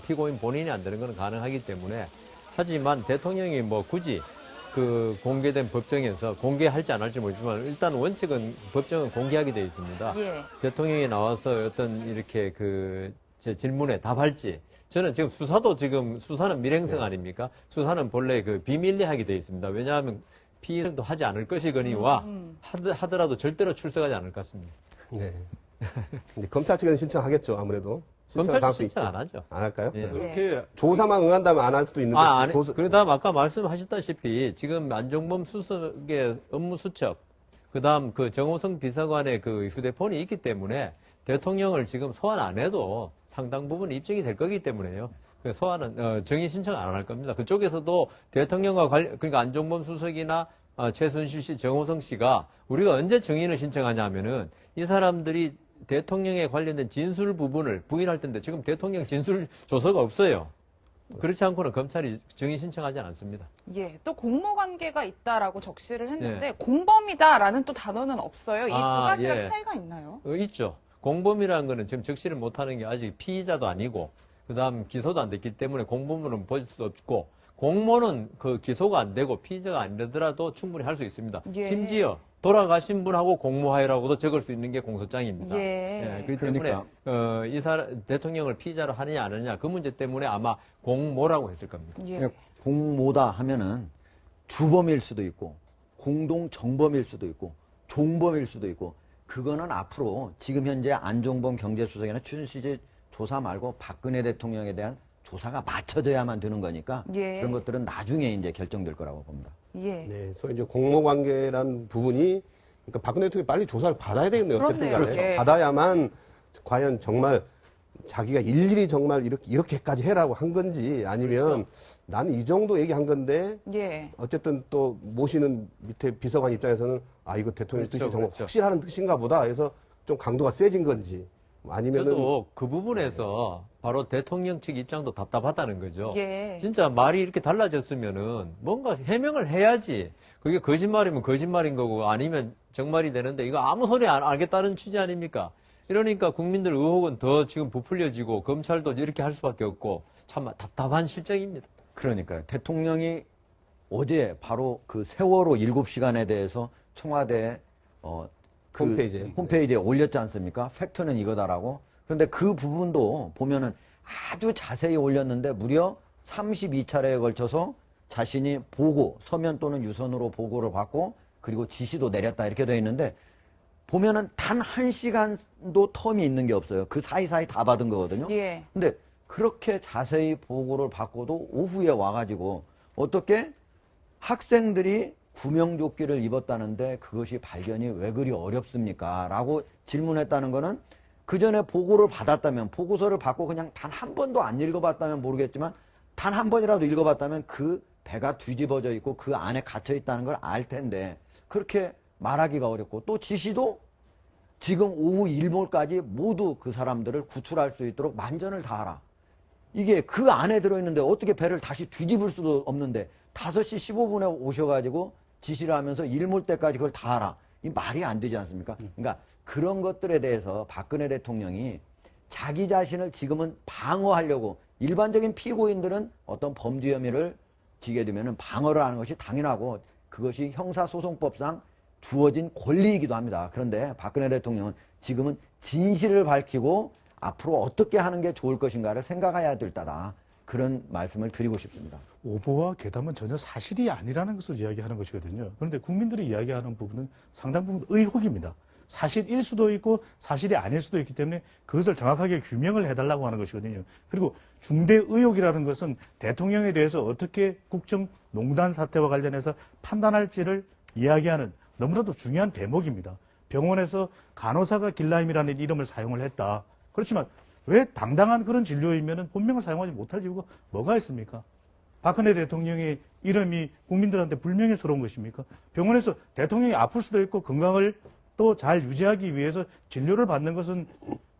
피고인 본인이 안 되는 건 가능하기 때문에 하지만 대통령이 뭐 굳이 그 공개된 법정에서 공개할지 안 할지 모르지만 일단 원칙은 법정은 공개하게 되어 있습니다. 예. 대통령이 나와서 어떤 이렇게 제 질문에 답할지 저는 지금 수사는 밀행성 아닙니까? 수사는 본래 그 비밀리하게 되어 있습니다. 왜냐하면 피의성도 하지 않을 것이거니와 하더라도 절대로 출석하지 않을 것 같습니다. 네. 이제 검찰 측에는 신청하겠죠, 아무래도. 검찰 신청 안 하죠. 안 할까요? 예. 그렇게 조사만 응한다면 안 할 수도 있는데. 그다음 아까 말씀하셨다시피 지금 안종범 수석의 업무 수첩, 그다음 그 정호성 비서관의 그 휴대폰이 있기 때문에 대통령을 지금 소환 안 해도 상당 부분 입증이 될 거기 때문에요. 소환은 정의 신청 안 할 겁니다. 그쪽에서도 대통령과 그러니까 안종범 수석이나 최순실 씨, 정호성 씨가 우리가 언제 정인을 신청하냐면은 이 사람들이 대통령에 관련된 진술 부분을 부인할 텐데 지금 대통령 진술 조서가 없어요. 그렇지 않고는 검찰이 정인 신청하지 않습니다. 예. 또 공모 관계가 있다라고 적시를 했는데 예. 공범이다라는 또 단어는 없어요. 이 두 가지랑 예. 차이가 있나요? 있죠. 공범이라는 거는 지금 적시를 못하는 게 아직 피의자도 아니고 그다음 기소도 안 됐기 때문에 공범으로는 볼 수 없고 공모는 그 기소가 안 되고 피의자가 아니더라도 충분히 할 수 있습니다. 예. 심지어 돌아가신 분하고 공모하여라고도 적을 수 있는 게 공소장입니다. 예. 그렇기 때문에 이 사람 대통령을 피의자로 하느냐 안 하느냐 그 문제 때문에 아마 공모라고 했을 겁니다. 예. 공모다 하면은 주범일 수도 있고 공동 정범일 수도 있고 종범일 수도 있고 그거는 앞으로 지금 현재 안종범 경제수석이나 최순실 씨 조사 말고 박근혜 대통령에 대한 조사가 맞춰져야만 되는 거니까 예. 그런 것들은 나중에 이제 결정될 거라고 봅니다. 예. 네, 소위 이제 공모관계란 부분이 그러니까 박근혜 대통령이 빨리 조사를 받아야 되겠네요. 어쨌든 간에. 그렇죠. 예. 받아야만 과연 정말 자기가 일일이 정말 이렇게까지 해라고 한 건지 아니면 나는 이 정도 얘기한 건데 예. 어쨌든 또 모시는 밑에 비서관 입장에서는 이거 대통령 뜻이 정말 확실하는 뜻인가 보다 해서 좀 강도가 세진 건지 아니면은 저도 그 부분에서 바로 대통령 측 입장도 답답하다는 거죠. 예. 진짜 말이 이렇게 달라졌으면은 뭔가 해명을 해야지. 그게 거짓말이면 거짓말인 거고 아니면 정말이 되는데 이거 아무 소리 안 하겠다는 취지 아닙니까? 이러니까 국민들 의혹은 더 지금 부풀려지고 검찰도 이렇게 할 수밖에 없고 참 답답한 실정입니다. 그러니까요. 대통령이 어제 바로 그 세월호 7시간에 대해서 청와대 홈페이지에 올렸지 않습니까? 팩트는 이거다라고. 그런데 그 부분도 보면은 아주 자세히 올렸는데 무려 32차례에 걸쳐서 자신이 보고, 서면 또는 유선으로 보고를 받고, 그리고 지시도 내렸다 이렇게 되어 있는데, 보면은 단 1시간도 텀이 있는 게 없어요. 그 사이사이 다 받은 거거든요. 예. 근데 그렇게 자세히 보고를 받고도 오후에 와가지고 어떻게 학생들이 구명조끼를 입었다는데 그것이 발견이 왜 그리 어렵습니까? 라고 질문했다는 거는 그 전에 보고를 받았다면, 보고서를 받고 그냥 단 한 번도 안 읽어봤다면 모르겠지만 단 한 번이라도 읽어봤다면 그 배가 뒤집어져 있고 그 안에 갇혀 있다는 걸 알 텐데 그렇게 말하기가 어렵고, 또 지시도 지금 오후 일몰까지 모두 그 사람들을 구출할 수 있도록 만전을 다하라. 이게 그 안에 들어있는데 어떻게 배를 다시 뒤집을 수도 없는데 5시 15분에 오셔가지고 지시를 하면서 일몰 때까지 그걸 다 하라. 이 말이 안 되지 않습니까? 그러니까 그런 것들에 대해서 박근혜 대통령이 자기 자신을 지금은 방어하려고, 일반적인 피고인들은 어떤 범죄 혐의를 지게 되면 방어를 하는 것이 당연하고 그것이 형사소송법상 주어진 권리이기도 합니다. 그런데 박근혜 대통령은 지금은 진실을 밝히고 앞으로 어떻게 하는 게 좋을 것인가를 생각해야 될 때다. 그런 말씀을 드리고 싶습니다. 오보와 괴담은 전혀 사실이 아니라는 것을 이야기하는 것이거든요. 그런데 국민들이 이야기하는 부분은 상당 부분 의혹입니다. 사실일 수도 있고 사실이 아닐 수도 있기 때문에 그것을 정확하게 규명을 해달라고 하는 것이거든요. 그리고 중대 의혹이라는 것은 대통령에 대해서 어떻게 국정농단 사태와 관련해서 판단할지를 이야기하는 너무나도 중요한 대목입니다. 병원에서 간호사가 길라임이라는 이름을 사용을 했다. 그렇지만 왜 당당한 그런 진료이면 본명을 사용하지 못할 이유가 뭐가 있습니까? 박근혜 대통령의 이름이 국민들한테 불명예스러운 것입니까? 병원에서 대통령이 아플 수도 있고 건강을 또 잘 유지하기 위해서 진료를 받는 것은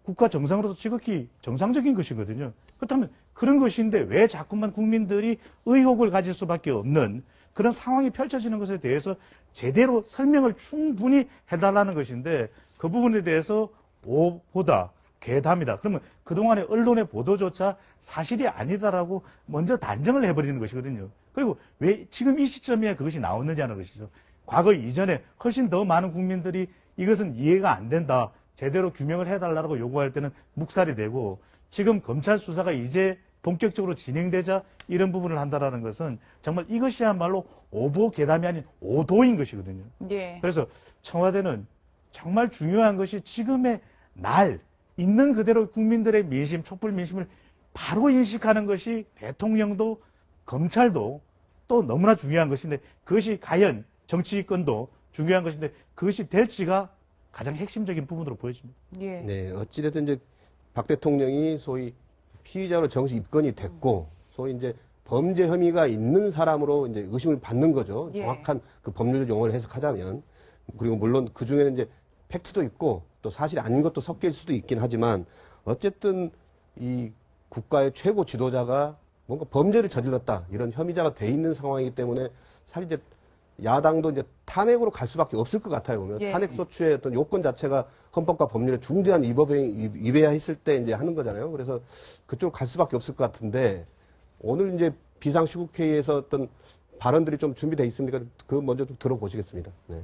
국가 정상으로서 지극히 정상적인 것이거든요. 그렇다면 그런 것인데 왜 자꾸만 국민들이 의혹을 가질 수밖에 없는 그런 상황이 펼쳐지는 것에 대해서 제대로 설명을 충분히 해달라는 것인데 그 부분에 대해서 오보다, 괴담이다. 그러면 그동안의 언론의 보도조차 사실이 아니다라고 먼저 단정을 해버리는 것이거든요. 그리고 왜 지금 이 시점에 그것이 나오느냐는 것이죠. 과거 이전에 훨씬 더 많은 국민들이 이것은 이해가 안 된다, 제대로 규명을 해달라고 요구할 때는 묵살이 되고, 지금 검찰 수사가 이제 본격적으로 진행되자 이런 부분을 한다라는 것은 정말 이것이야말로 오보 괴담이 아닌 오도인 것이거든요. 예. 그래서 청와대는 정말 중요한 것이 지금의 날 있는 그대로 국민들의 민심, 촛불 민심을 바로 인식하는 것이 대통령도 검찰도 또 너무나 중요한 것인데, 그것이 과연 정치권도 중요한 것인데 그것이 될지가 가장 핵심적인 부분으로 보여집니다. 예. 네, 어찌됐든 이제 박 대통령이 소위 피의자로 정식 입건이 됐고, 소위 이제 범죄 혐의가 있는 사람으로 이제 의심을 받는 거죠. 예. 정확한 그 법률 용어를 해석하자면. 그리고 물론 그 중에는 이제 팩트도 있고 또 사실이 아닌 것도 섞일 수도 있긴 하지만, 어쨌든 이 국가의 최고 지도자가 뭔가 범죄를 저질렀다, 이런 혐의자가 돼 있는 상황이기 때문에 사실 이제 야당도 이제 탄핵으로 갈 수밖에 없을 것 같아요. 보면 예. 탄핵 소추의 어떤 요건 자체가 헌법과 법률에 중대한 위배가 있을 때 이제 하는 거잖아요. 그래서 그쪽으로 갈 수밖에 없을 것 같은데, 오늘 이제 비상시국회의에서 어떤 발언들이 좀 준비되어 있습니까? 그거 먼저 좀 들어보시겠습니다. 네.